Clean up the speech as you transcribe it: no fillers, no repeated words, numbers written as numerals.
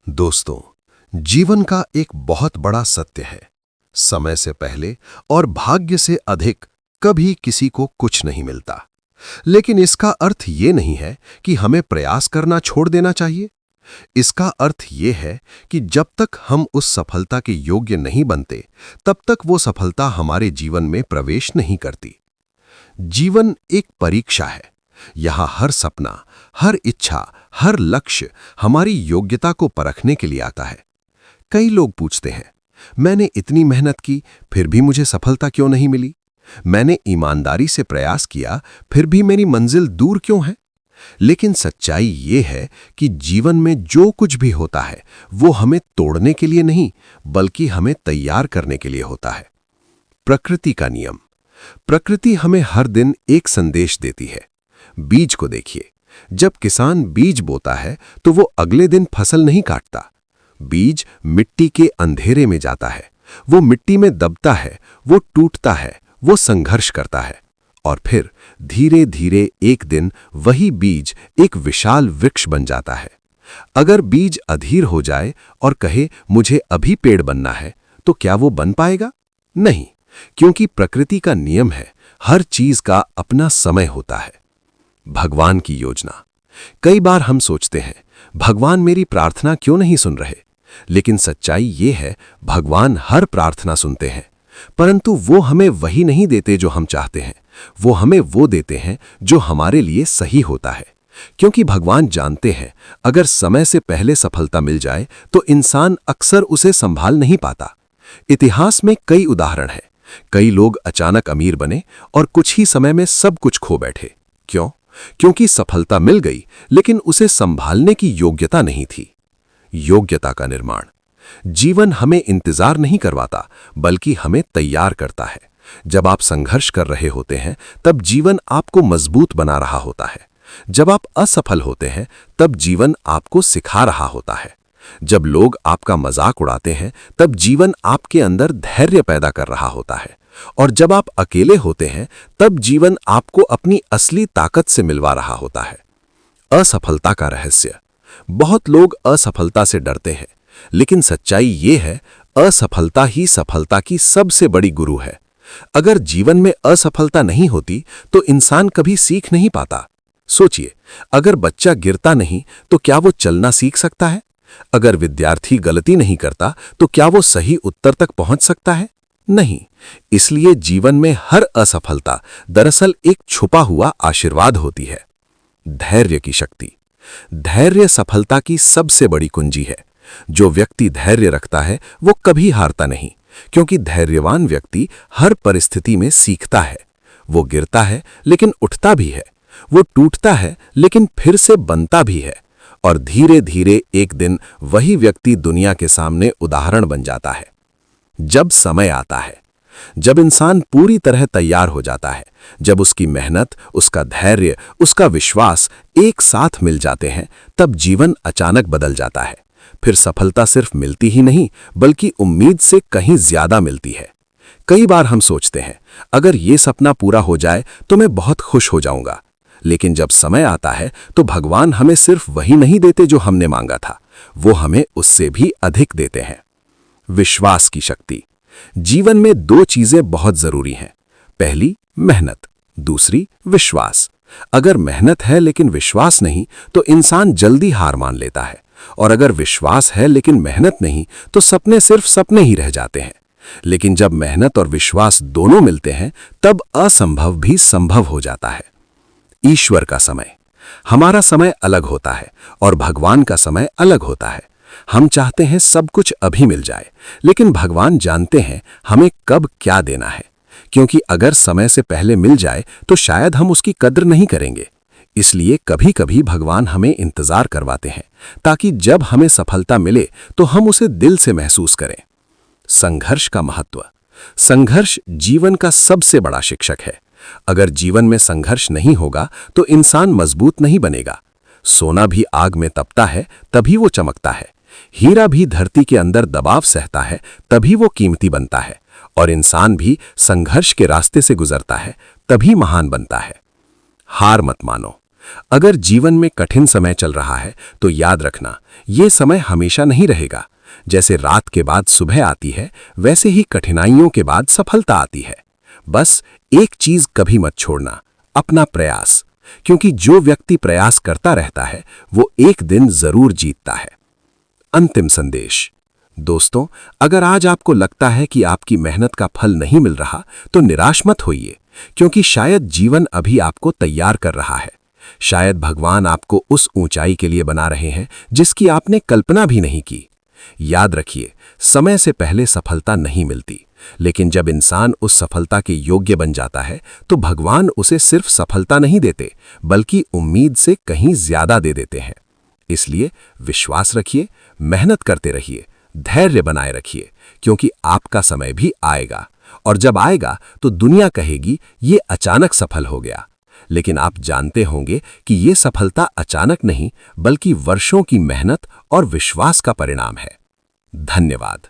दोस्तों, जीवन का एक बहुत बड़ा सत्य है। समय से पहले और भाग्य से अधिक कभी किसी को कुछ नहीं मिलता। लेकिन इसका अर्थ ये नहीं है कि हमें प्रयास करना छोड़ देना चाहिए। इसका अर्थ ये है कि जब तक हम उस सफलता के योग्य नहीं बनते, तब तक वो सफलता हमारे जीवन में प्रवेश नहीं करती। जीवन एक परीक्षा है। यहाँ हर सपना, हर इच्छा, हर लक्ष्य हमारी योग्यता को परखने के लिए आता है। कई लोग पूछते हैं, मैंने इतनी मेहनत की, फिर भी मुझे सफलता क्यों नहीं मिली? मैंने ईमानदारी से प्रयास किया, फिर भी मेरी मंजिल दूर क्यों है? लेकिन सच्चाई ये है कि जीवन में जो कुछ भी होता है, वो हमें तोड़ने के लिए नहीं, बल्कि हमें तैयार करने के लिए होता है। प्रकृति का नियम। प्रकृति हमें हर दिन एक संदेश देती है। बीज को देखिए, जब किसान बीज बोता है तो वो अगले दिन फसल नहीं काटता। बीज मिट्टी के अंधेरे में जाता है, वो मिट्टी में दबता है, वो टूटता है, वो संघर्ष करता है, और फिर धीरे धीरे एक दिन वही बीज एक विशाल वृक्ष बन जाता है। अगर बीज अधीर हो जाए और कहे मुझे अभी पेड़ बनना है, तो क्या वो बन पाएगा? नहीं, क्योंकि प्रकृति का नियम है, हर चीज का अपना समय होता है। भगवान की योजना। कई बार हम सोचते हैं, भगवान मेरी प्रार्थना क्यों नहीं सुन रहे? लेकिन सच्चाई ये है, भगवान हर प्रार्थना सुनते हैं, परंतु वो हमें वही नहीं देते जो हम चाहते हैं। वो हमें वो देते हैं जो हमारे लिए सही होता है। क्योंकि भगवान जानते हैं, अगर समय से पहले सफलता मिल जाए तो इंसान अक्सर उसे संभाल नहीं पाता। इतिहास में कई उदाहरण हैं। कई लोग अचानक अमीर बने और कुछ ही समय में सब कुछ खो बैठे। क्यों? क्योंकि सफलता मिल गई, लेकिन उसे संभालने की योग्यता नहीं थी। योग्यता का निर्माण। जीवन हमें इंतजार नहीं करवाता, बल्कि हमें तैयार करता है। जब आप संघर्ष कर रहे होते हैं, तब जीवन आपको मजबूत बना रहा होता है। जब आप असफल होते हैं, तब जीवन आपको सिखा रहा होता है। जब लोग आपका मजाक उड़ाते हैं, तब जीवन आपके अंदर धैर्य पैदा कर रहा होता है। और जब आप अकेले होते हैं, तब जीवन आपको अपनी असली ताकत से मिलवा रहा होता है। असफलता का रहस्य। बहुत लोग असफलता से डरते हैं, लेकिन सच्चाई ये है, असफलता ही सफलता की सबसे बड़ी गुरु है। अगर जीवन में असफलता नहीं होती, तो इंसान कभी सीख नहीं पाता। सोचिए, अगर बच्चा गिरता नहीं, तो क्या वो चलना सीख सकता है? अगर विद्यार्थी गलती नहीं करता, तो क्या वो सही उत्तर तक पहुंच सकता है? नहीं। इसलिए जीवन में हर असफलता दरअसल एक छुपा हुआ आशीर्वाद होती है। धैर्य की शक्ति। धैर्य सफलता की सबसे बड़ी कुंजी है। जो व्यक्ति धैर्य रखता है, वो कभी हारता नहीं, क्योंकि धैर्यवान व्यक्ति हर परिस्थिति में सीखता है। वो गिरता है, लेकिन उठता भी है। वो टूटता है, लेकिन फिर से बनता भी है। और धीरे धीरे एक दिन वही व्यक्ति दुनिया के सामने उदाहरण बन जाता है। जब समय आता है, जब इंसान पूरी तरह तैयार हो जाता है, जब उसकी मेहनत, उसका धैर्य, उसका विश्वास एक साथ मिल जाते हैं, तब जीवन अचानक बदल जाता है। फिर सफलता सिर्फ मिलती ही नहीं, बल्कि उम्मीद से कहीं ज्यादा मिलती है। कई बार हम सोचते हैं, अगर ये सपना पूरा हो जाए तो मैं बहुत खुश हो जाऊंगा। लेकिन जब समय आता है, तो भगवान हमें सिर्फ वही नहीं देते जो हमने मांगा था, वो हमें उससे भी अधिक देते हैं। विश्वास की शक्ति। जीवन में दो चीजें बहुत जरूरी हैं। पहली मेहनत, दूसरी विश्वास। अगर मेहनत है लेकिन विश्वास नहीं, तो इंसान जल्दी हार मान लेता है। और अगर विश्वास है लेकिन मेहनत नहीं, तो सपने सिर्फ सपने ही रह जाते हैं। लेकिन जब मेहनत और विश्वास दोनों मिलते हैं, तब असंभव भी संभव हो जाता है। ईश्वर का समय। हमारा समय अलग होता है और भगवान का समय अलग होता है। हम चाहते हैं सब कुछ अभी मिल जाए, लेकिन भगवान जानते हैं हमें कब क्या देना है। क्योंकि अगर समय से पहले मिल जाए तो शायद हम उसकी कद्र नहीं करेंगे। इसलिए कभी कभी भगवान हमें इंतजार करवाते हैं, ताकि जब हमें सफलता मिले तो हम उसे दिल से महसूस करें। संघर्ष का महत्व। संघर्ष जीवन का सबसे बड़ा शिक्षक है। अगर जीवन में संघर्ष नहीं होगा तो इंसान मजबूत नहीं बनेगा। सोना भी आग में तपता है, तभी वो चमकता है। हीरा भी धरती के अंदर दबाव सहता है, तभी वो कीमती बनता है। और इंसान भी संघर्ष के रास्ते से गुजरता है, तभी महान बनता है। हार मत मानो। अगर जीवन में कठिन समय चल रहा है तो याद रखना, ये समय हमेशा नहीं रहेगा। जैसे रात के बाद सुबह आती है, वैसे ही कठिनाइयों के बाद सफलता आती है। बस एक चीज कभी मत छोड़ना, अपना प्रयास, क्योंकि जो व्यक्ति प्रयास करता रहता है वो एक दिन जरूर जीतता है। अंतिम संदेश। दोस्तों, अगर आज आपको लगता है कि आपकी मेहनत का फल नहीं मिल रहा, तो निराश मत होइए, क्योंकि शायद जीवन अभी आपको तैयार कर रहा है। शायद भगवान आपको उस ऊंचाई के लिए बना रहे हैं जिसकी आपने कल्पना भी नहीं की। याद रखिए, समय से पहले सफलता नहीं मिलती, लेकिन जब इंसान उस सफलता के योग्य बन जाता है तो भगवान उसे सिर्फ सफलता नहीं देते, बल्कि उम्मीद से कहीं ज्यादा दे देते हैं। इसलिए विश्वास रखिए, मेहनत करते रहिए, धैर्य बनाए रखिए, क्योंकि आपका समय भी आएगा। और जब आएगा तो दुनिया कहेगी ये अचानक सफल हो गया, लेकिन आप जानते होंगे कि ये सफलता अचानक नहीं, बल्कि वर्षों की मेहनत और विश्वास का परिणाम है। धन्यवाद।